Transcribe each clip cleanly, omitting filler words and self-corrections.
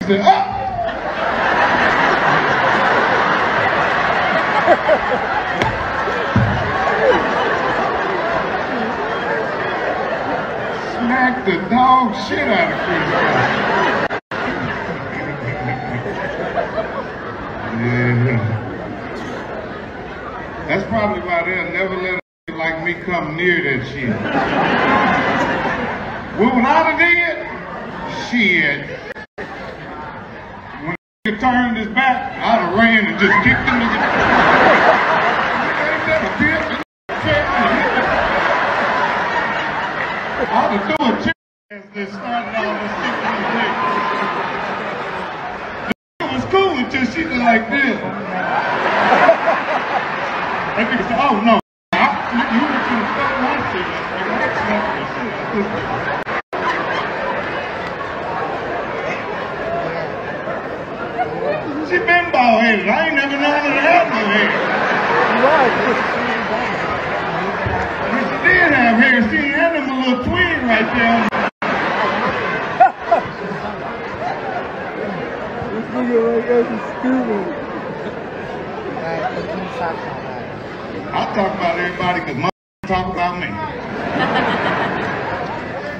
Smack the dog shit out of ChrisRock. Yeah. That's probably why they'll never let a like me come near that shit. What would I have did? Shit. When he turned his back, I'd have ran and just kicked him to the... Ain't that a bitch? I'd have threw a chair as they started all this shit in the day. The was cool until she was like this. That nigga said, oh no, you were to the fuck one shit. She been bald headed. I ain't never known her to have no hair. If she did have hair, she had them a little twig right there. This nigga right there is stupid. I talk about everybody because my talk about me.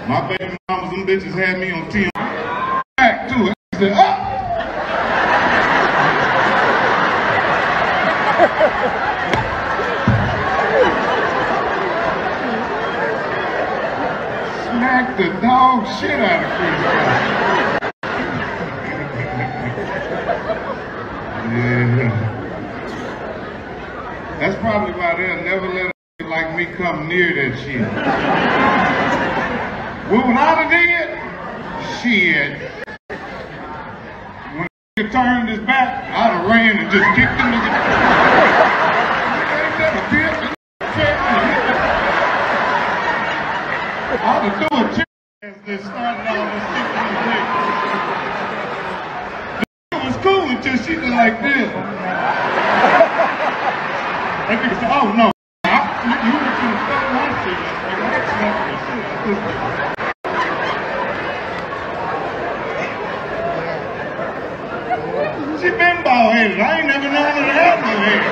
My baby mamas, them bitches had me on TV. Back to it. I said, oh! Smack the dog shit out of ChrisRock. Yeah. That's probably why they'll never let a like me come near that shit. What would I have did? Shit. When he turned his back, I'd have ran and just kicked him to the... Ain't that a bitch? I'd have threw a chair as they started all this shit in the day. The was cool until she was like this. That nigga said, oh no, you were to the fuck one shit. She been bald headed. I ain't never known her to have no hair.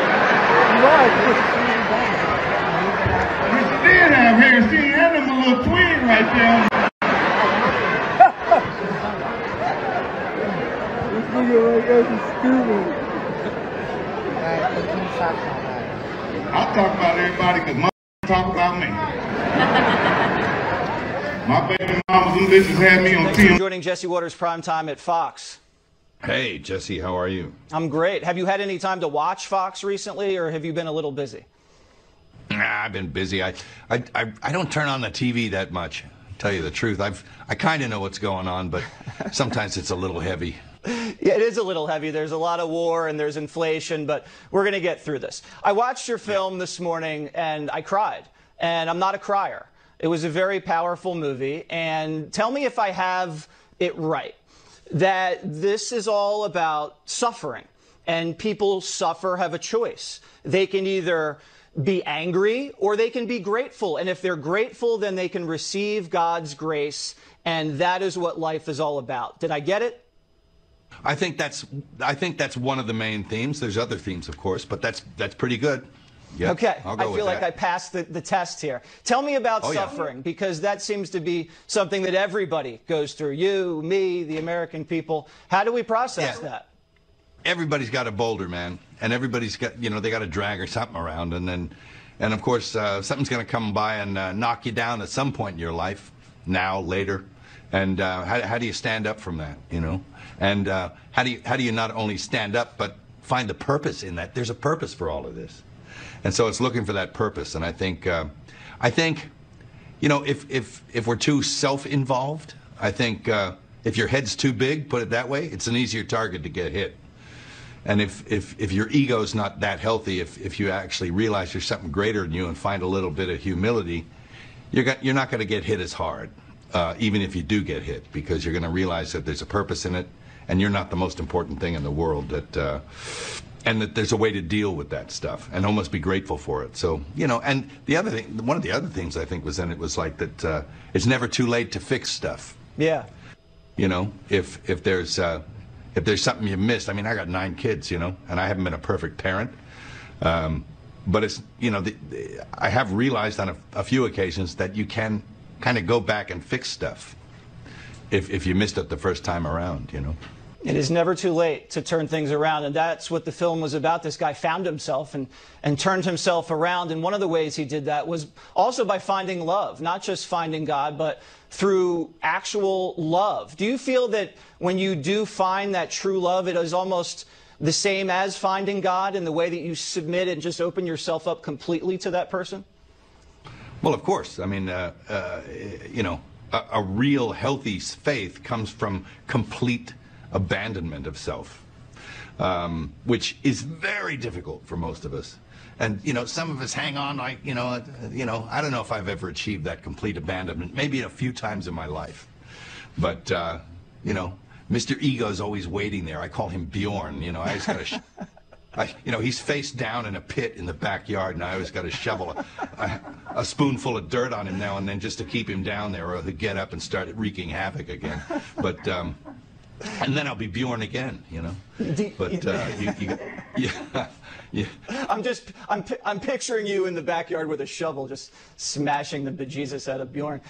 If she did have hair, she had them a little twig right there. This nigga right there is stupid. I talk about everybody because my talk about me. My baby mamas, them bitches had me on TV. Thanks for joining Jesse Watters Primetime at Fox. Hey, Jesse, how are you? I'm great. Have you had any time to watch Fox recently, or have you been a little busy? I've been busy. I don't turn on the TV that much, to tell you the truth. I kind of know what's going on, but sometimes it's a little heavy. Yeah, it is a little heavy. There's a lot of war and there's inflation, but we're going to get through this. I watched your film this morning and I cried, and I'm not a crier. It was a very powerful movie, and tell me if I have it right, that this is all about suffering, and people suffer, have a choice. They can either be angry or they can be grateful, and if they're grateful, then they can receive God's grace, and that is what life is all about. Did I get it? I think that's one of the main themes. There's other themes, of course, but that's pretty good. Yep, okay, I'll go I feel like I passed the test here. Tell me about suffering, because that seems to be something that everybody goes through. You, me, the American people. How do we process that? Everybody's got a boulder, man, and everybody's got, they got a drag or something around, and of course something's going to come by and knock you down at some point in your life, now, later, and how do you stand up from that, And how do you not only stand up but find the purpose in that? There's a purpose for all of this, and so it's looking for that purpose. And I think if we're too self-involved, I think if your head's too big, put it that way, it's an easier target to get hit. And if your ego's not that healthy, if you actually realize there's something greater than you and find a little bit of humility, you're not going to get hit as hard, even if you do get hit, because you're going to realize that there's a purpose in it, and you're not the most important thing in the world, and that there's a way to deal with that stuff and almost be grateful for it. So, and the other thing, one of the other things I think was in it was like that it's never too late to fix stuff. Yeah. If there's if there's something you missed, I mean, I got 9 kids, you know, and I haven't been a perfect parent. But it's, you know, I have realized on a few occasions that you can kind of go back and fix stuff if you missed it the first time around, you know. It is never too late to turn things around, and that's what the film was about. This guy found himself and turned himself around, and one of the ways he did that was also by finding love, not just finding God, but through actual love. Do you feel that when you do find that true love, it is almost the same as finding God in the way that you submit and just open yourself up completely to that person? Well, of course. I mean, you know, a real healthy faith comes from complete abandonment of self, which is very difficult for most of us. And, you know, some of us hang on like, you know, I don't know if I've ever achieved that complete abandonment, maybe a few times in my life. But, you know, Mr. Ego's always waiting there. I call him Bjorn, you know, I just got to, you know, he's face down in a pit in the backyard, and I always got to shovel a spoonful of dirt on him now and then just to keep him down there, or he'll get up and start wreaking havoc again. But, and then I'll be Bjorn again, you know. But yeah. I'm picturing you in the backyard with a shovel, just smashing the bejesus out of Bjorn.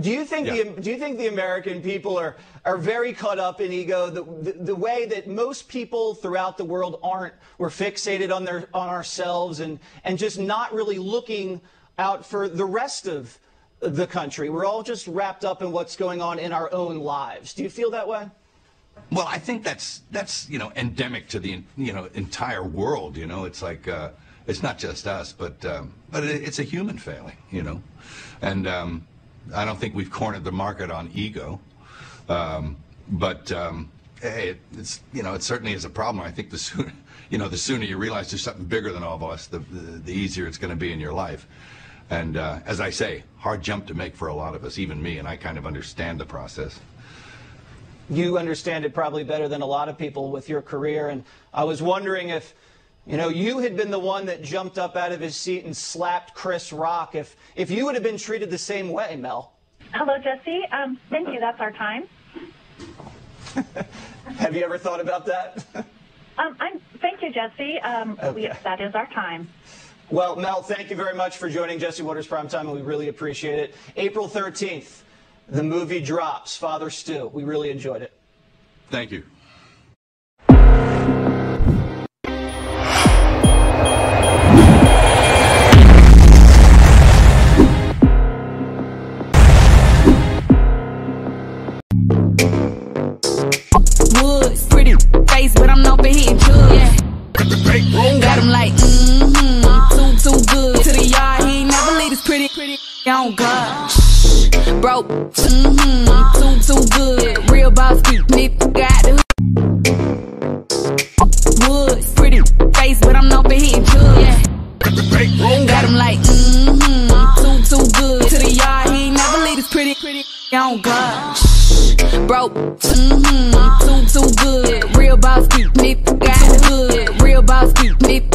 Do you think the American people are very caught up in ego, the way that most people throughout the world aren't? We're fixated on ourselves and just not really looking out for the rest of the country. We're all just wrapped up in what's going on in our own lives. Do you feel that way? Well, I think that's you know, endemic to the, you know, entire world. You know, it's like it's not just us, but it's a human failing. You know, and I don't think we've cornered the market on ego, but hey, it's, you know, it certainly is a problem. I think the sooner you realize there's something bigger than all of us, the easier it's going to be in your life. And as I say, hard jump to make for a lot of us, even me, and I kind of understand the process. You understand it probably better than a lot of people with your career, and I was wondering if, you know, you had been the one that jumped up out of his seat and slapped ChrisRock, if you would have been treated the same way, Mel. Hello, Jesse. Thank you. That's our time. Have you ever thought about that? Thank you, Jesse. Okay. That is our time. Well, Mel, thank you very much for joining Jesse Watters Primetime, and we really appreciate it. April 13th. The movie drops, Father Stu. We really enjoyed it. Thank you. Woods, pretty face, but I'm known for hitting drugs. Got him like, too good. To the yard, he ain't never leave this pretty, on God. Broke, too good. Real boss, nigga got the woods, pretty face, but I'm known for hitting drugs. Got him like, too good. To the yard, he ain't never leave this pretty, on God. Broke, too good. Real boss, nigga got the good. Real boss, nigga.